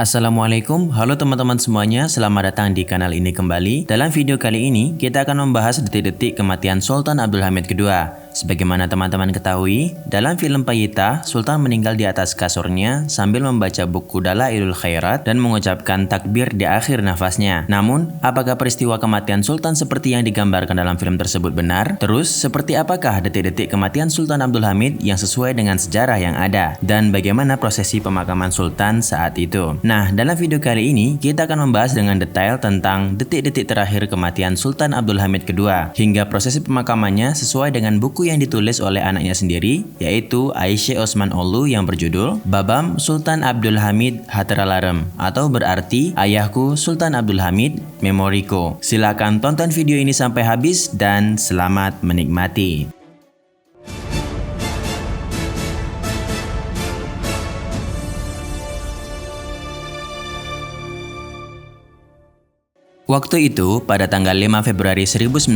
Assalamualaikum, halo teman-teman semuanya, selamat datang di kanal ini kembali. Dalam video kali ini, kita akan membahas detik-detik kematian Sultan Abdul Hamid II. Sebagaimana teman-teman ketahui, dalam film Payita, Sultan meninggal di atas kasurnya sambil membaca buku Dalailul Khairat dan mengucapkan takbir di akhir nafasnya. Namun, apakah peristiwa kematian Sultan seperti yang digambarkan dalam film tersebut benar? Terus, seperti apakah detik-detik kematian Sultan Abdul Hamid yang sesuai dengan sejarah yang ada? Dan bagaimana prosesi pemakaman Sultan saat itu? Nah, dalam video kali ini, kita akan membahas dengan detail tentang detik-detik terakhir kematian Sultan Abdul Hamid II, hingga prosesi pemakamannya sesuai dengan buku yang ditulis oleh anaknya sendiri, yaitu Aisyah Osman Olu yang berjudul Babam Sultan Abdul Hamid Hatralarem, atau berarti Ayahku Sultan Abdul Hamid Memoriko. Silakan tonton video ini sampai habis dan selamat menikmati. Waktu itu, pada tanggal 5 Februari 1918,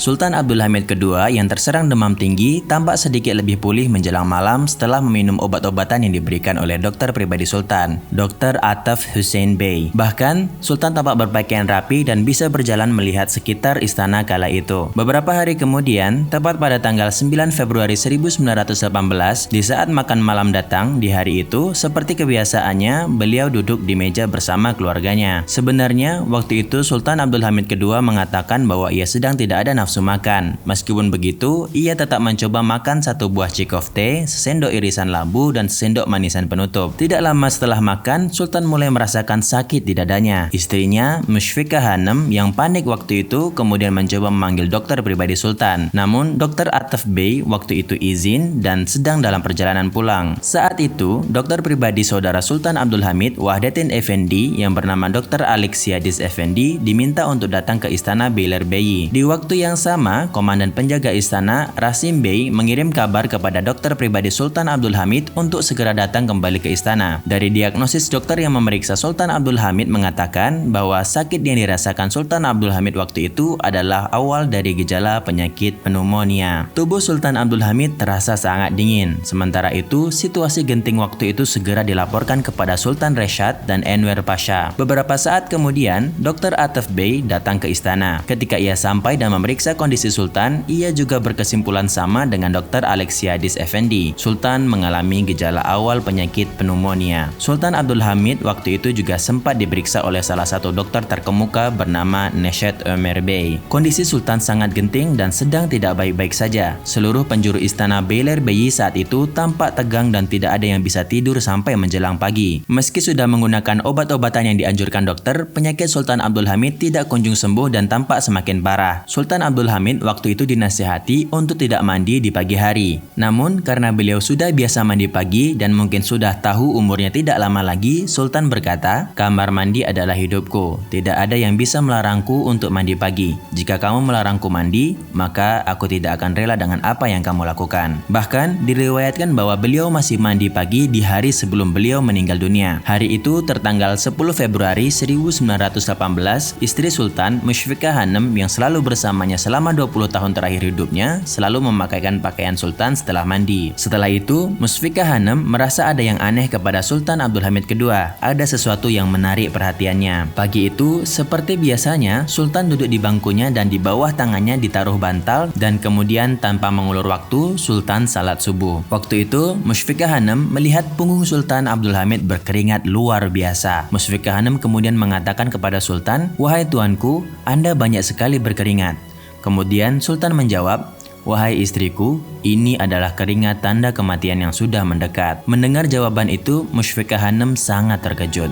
Sultan Abdul Hamid II yang terserang demam tinggi tampak sedikit lebih pulih menjelang malam setelah meminum obat-obatan yang diberikan oleh dokter pribadi Sultan, Dr. Ataf Hussein Bey. Bahkan, Sultan tampak berpakaian rapi dan bisa berjalan melihat sekitar istana kala itu. Beberapa hari kemudian, tepat pada tanggal 9 Februari 1918, di saat makan malam datang, di hari itu, seperti kebiasaannya, beliau duduk di meja bersama keluarganya. Sebenarnya, waktu itu Sultan Abdul Hamid II mengatakan bahwa ia sedang tidak ada nafsu makan. Meskipun begitu, ia tetap mencoba makan satu buah cikof teh, sesendok irisan labu, dan sesendok manisan penutup. Tidak lama setelah makan, Sultan mulai merasakan sakit di dadanya. Istrinya, Mushfiqah Hanum, yang panik waktu itu, kemudian mencoba memanggil dokter pribadi Sultan. Namun, Dr. Ataf Bey waktu itu izin dan sedang dalam perjalanan pulang. Saat itu, dokter pribadi saudara Sultan Abdul Hamid, Wahdatin Effendi, yang bernama Dr. Alexiadis Effendi, diminta untuk datang ke istana Beylerbeyi. Di waktu yang sama, komandan penjaga istana, Rasim Bey, mengirim kabar kepada dokter pribadi Sultan Abdul Hamid untuk segera datang kembali ke istana. Dari diagnosis dokter yang memeriksa Sultan Abdul Hamid mengatakan bahwa sakit yang dirasakan Sultan Abdul Hamid waktu itu adalah awal dari gejala penyakit pneumonia. Tubuh Sultan Abdul Hamid terasa sangat dingin. Sementara itu, situasi genting waktu itu segera dilaporkan kepada Sultan Reshad dan Enver Pasha. Beberapa saat kemudian, Dr. Ataf Bey datang ke istana. Ketika ia sampai dan memeriksa kondisi Sultan, ia juga berkesimpulan sama dengan Dr. Alexiadis Effendi. Sultan mengalami gejala awal penyakit pneumonia. Sultan Abdul Hamid waktu itu juga sempat diperiksa oleh salah satu dokter terkemuka bernama Neshat Ömer Bey. Kondisi Sultan sangat genting dan sedang tidak baik-baik saja. Seluruh penjuru istana Beylerbeyi saat itu tampak tegang dan tidak ada yang bisa tidur sampai menjelang pagi. Meski sudah menggunakan obat-obatan yang dianjurkan dokter, penyakit Sultan Abdul Hamid tidak kunjung sembuh dan tampak semakin parah. Sultan Abdul Hamid waktu itu dinasihati untuk tidak mandi di pagi hari. Namun, karena beliau sudah biasa mandi pagi dan mungkin sudah tahu umurnya tidak lama lagi, Sultan berkata, "Kamar mandi adalah hidupku. Tidak ada yang bisa melarangku untuk mandi pagi. Jika kamu melarangku mandi, maka aku tidak akan rela dengan apa yang kamu lakukan." Bahkan, diriwayatkan bahwa beliau masih mandi pagi di hari sebelum beliau meninggal dunia. Hari itu tertanggal 10 Februari 1918, istri Sultan, Mushfiqah Hanum, yang selalu bersamanya selama 20 tahun terakhir hidupnya, selalu memakaikan pakaian Sultan setelah mandi. Setelah itu, Mushfiqah Hanum merasa ada yang aneh kepada Sultan Abdul Hamid II. Ada sesuatu yang menarik perhatiannya. Pagi itu, seperti biasanya, Sultan duduk di bangkunya dan di bawah tangannya ditaruh bantal, dan kemudian tanpa mengulur waktu, Sultan salat subuh. Waktu itu, Mushfiqah Hanum melihat punggung Sultan Abdul Hamid berkeringat luar biasa. Mushfiqah Hanum kemudian mengatakan kepada Sultan, "Wahai tuanku, Anda banyak sekali berkeringat." Kemudian Sultan menjawab, "Wahai istriku, ini adalah keringat tanda kematian yang sudah mendekat." Mendengar jawaban itu, Mushfiqah Hanum sangat terkejut.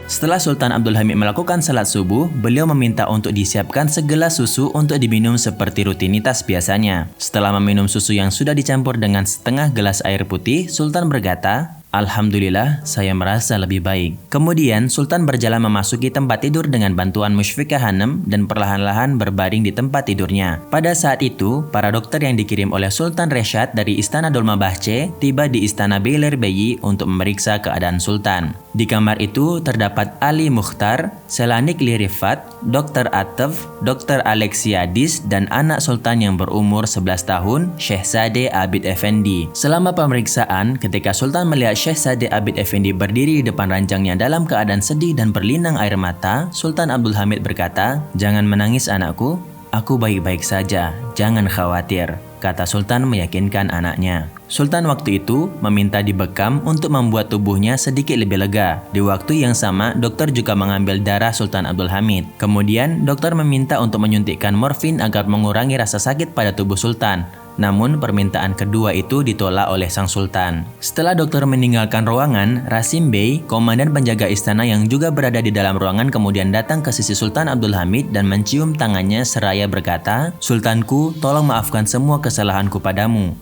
Setelah Sultan Abdul Hamid melakukan salat subuh, beliau meminta untuk disiapkan segelas susu untuk diminum seperti rutinitas biasanya. Setelah meminum susu yang sudah dicampur dengan setengah gelas air putih, Sultan berkata, "Alhamdulillah, saya merasa lebih baik." Kemudian, Sultan berjalan memasuki tempat tidur dengan bantuan Mushfiqah Hanum dan perlahan-lahan berbaring di tempat tidurnya. Pada saat itu, para dokter yang dikirim oleh Sultan Reshad dari Istana Dolmabahce tiba di Istana Beylerbeyi untuk memeriksa keadaan Sultan. Di kamar itu terdapat Ali Mukhtar, Selanik Lirifat, Dr. Atef, Dr. Alexiadis, dan anak Sultan yang berumur 11 tahun, Syehzade Abid Effendi. Selama pemeriksaan, ketika Sultan melihat Syehzade Abid Effendi berdiri di depan ranjangnya dalam keadaan sedih dan berlinang air mata, Sultan Abdul Hamid berkata, "Jangan menangis anakku, aku baik-baik saja, jangan khawatir," kata Sultan meyakinkan anaknya. Sultan waktu itu meminta dibekam untuk membuat tubuhnya sedikit lebih lega. Di waktu yang sama, dokter juga mengambil darah Sultan Abdul Hamid. Kemudian, dokter meminta untuk menyuntikkan morfin agar mengurangi rasa sakit pada tubuh Sultan. Namun, permintaan kedua itu ditolak oleh sang Sultan. Setelah dokter meninggalkan ruangan, Rasim Bey, komandan penjaga istana yang juga berada di dalam ruangan, kemudian datang ke sisi Sultan Abdul Hamid dan mencium tangannya seraya berkata, "Sultanku, tolong maafkan semua kesalahanku padamu."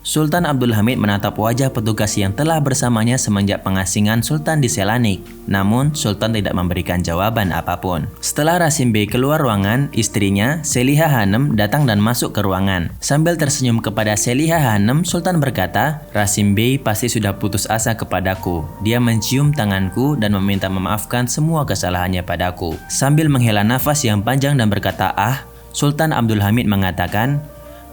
Sultan Abdul Hamid menatap wajah petugas yang telah bersamanya semenjak pengasingan Sultan di Selanik. Namun, Sultan tidak memberikan jawaban apapun. Setelah Rasim Bey keluar ruangan, istrinya, Seliha Hanım, datang dan masuk ke ruangan. Sambil tersenyum kepada Seliha Hanım, Sultan berkata, "Rasim Bey pasti sudah putus asa kepadaku. Dia mencium tanganku dan meminta memaafkan semua kesalahannya padaku." Sambil menghela nafas yang panjang dan berkata, "Ah," Sultan Abdul Hamid mengatakan,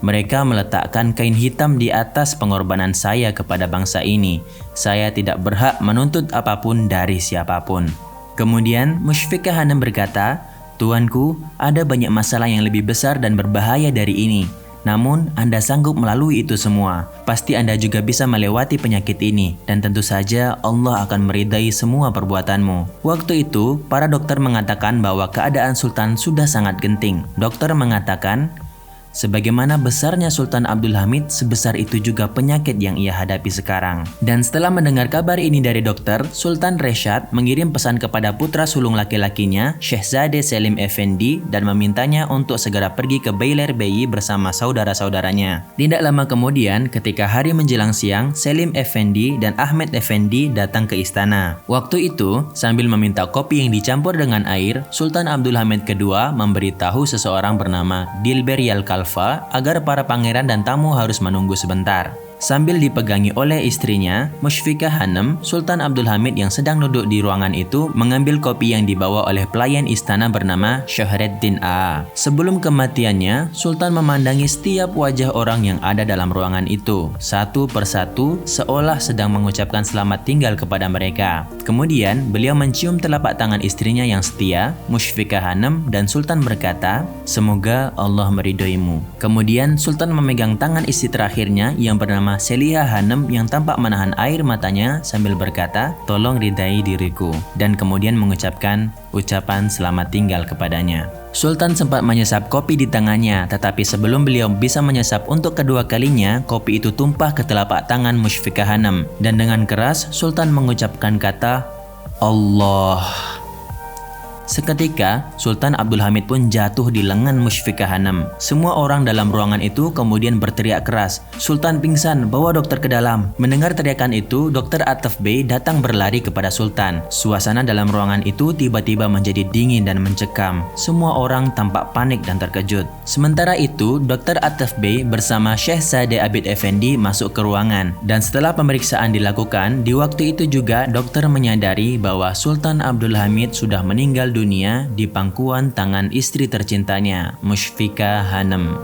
"Mereka meletakkan kain hitam di atas pengorbanan saya kepada bangsa ini. Saya tidak berhak menuntut apapun dari siapapun." Kemudian Mushfikah Hanım berkata, "Tuanku, ada banyak masalah yang lebih besar dan berbahaya dari ini. Namun, Anda sanggup melalui itu semua. Pasti Anda juga bisa melewati penyakit ini. Dan tentu saja Allah akan meridai semua perbuatanmu." Waktu itu, para dokter mengatakan bahwa keadaan Sultan sudah sangat genting. Dokter mengatakan, sebagaimana besarnya Sultan Abdul Hamid, sebesar itu juga penyakit yang ia hadapi sekarang. Dan setelah mendengar kabar ini dari dokter, Sultan Reshad mengirim pesan kepada putra sulung laki-lakinya, Syehzade Selim Effendi, dan memintanya untuk segera pergi ke Beylerbeyi bersama saudara-saudaranya. Tidak lama kemudian, ketika hari menjelang siang, Selim Effendi dan Ahmed Effendi datang ke istana. Waktu itu, sambil meminta kopi yang dicampur dengan air, Sultan Abdul Hamid II memberitahu seseorang bernama Dilber Yalkalfa agar para pangeran dan tamu harus menunggu sebentar. Sambil dipegangi oleh istrinya, Mushfikah Hanım, Sultan Abdul Hamid yang sedang duduk di ruangan itu mengambil kopi yang dibawa oleh pelayan istana bernama Syahreddin A. Sebelum kematiannya, Sultan memandangi setiap wajah orang yang ada dalam ruangan itu, satu persatu, seolah sedang mengucapkan selamat tinggal kepada mereka. Kemudian, beliau mencium telapak tangan istrinya yang setia, Mushfikah Hanım, dan Sultan berkata, "Semoga Allah meridhoimu." Kemudian, Sultan memegang tangan istri terakhirnya yang bernama Seliha Hanım yang tampak menahan air matanya sambil berkata, "Tolong ridai diriku," dan kemudian mengucapkan ucapan selamat tinggal kepadanya. Sultan sempat menyesap kopi di tangannya, tetapi sebelum beliau bisa menyesap untuk kedua kalinya, kopi itu tumpah ke telapak tangan Mushfikah Hanım, dan dengan keras Sultan mengucapkan kata, "Allah." Seketika, Sultan Abdul Hamid pun jatuh di lengan Mushfikah Hanım. Semua orang dalam ruangan itu kemudian berteriak keras, "Sultan pingsan, bawa dokter ke dalam." Mendengar teriakan itu, Dr. Atef Bey datang berlari kepada Sultan. Suasana dalam ruangan itu tiba-tiba menjadi dingin dan mencekam. Semua orang tampak panik dan terkejut. Sementara itu, Dr. Atef Bey bersama Syehzade Abid Effendi masuk ke ruangan. Dan setelah pemeriksaan dilakukan, di waktu itu juga dokter menyadari bahwa Sultan Abdul Hamid sudah meninggal dunia di pangkuan tangan istri tercintanya, Mushfikah Hanım.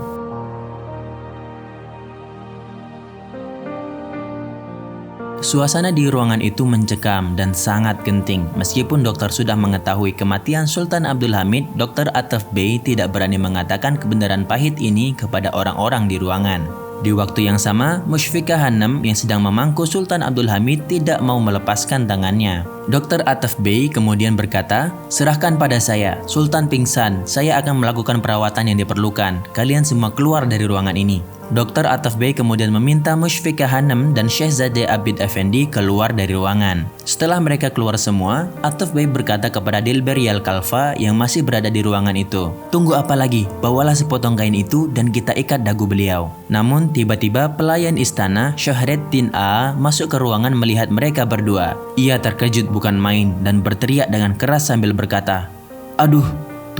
Suasana di ruangan itu mencekam dan sangat genting. Meskipun dokter sudah mengetahui kematian Sultan Abdul Hamid, Dr. Atef Bey tidak berani mengatakan kebenaran pahit ini kepada orang-orang di ruangan. Di waktu yang sama, Mushfikah Hanım yang sedang memangku Sultan Abdul Hamid tidak mau melepaskan tangannya. Dr. Atef Bey kemudian berkata, "Serahkan pada saya, Sultan pingsan, saya akan melakukan perawatan yang diperlukan. Kalian semua keluar dari ruangan ini." Dr. Atef Bey kemudian meminta Mushfikah Hanım dan Syehzade Abid Effendi keluar dari ruangan. Setelah mereka keluar semua, Atef Bey berkata kepada Dilber Yalkalfa yang masih berada di ruangan itu, "Tunggu apa lagi? Bawalah sepotong kain itu dan kita ikat dagu beliau." Namun tiba-tiba pelayan istana Syahreddin A masuk ke ruangan melihat mereka berdua. Ia terkejut bukan main dan berteriak dengan keras sambil berkata, "Aduh,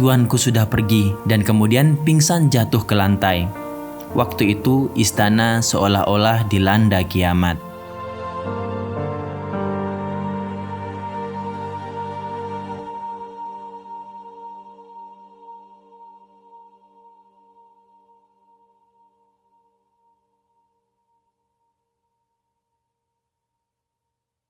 tuanku sudah pergi," dan kemudian pingsan jatuh ke lantai. Waktu itu istana seolah-olah dilanda kiamat.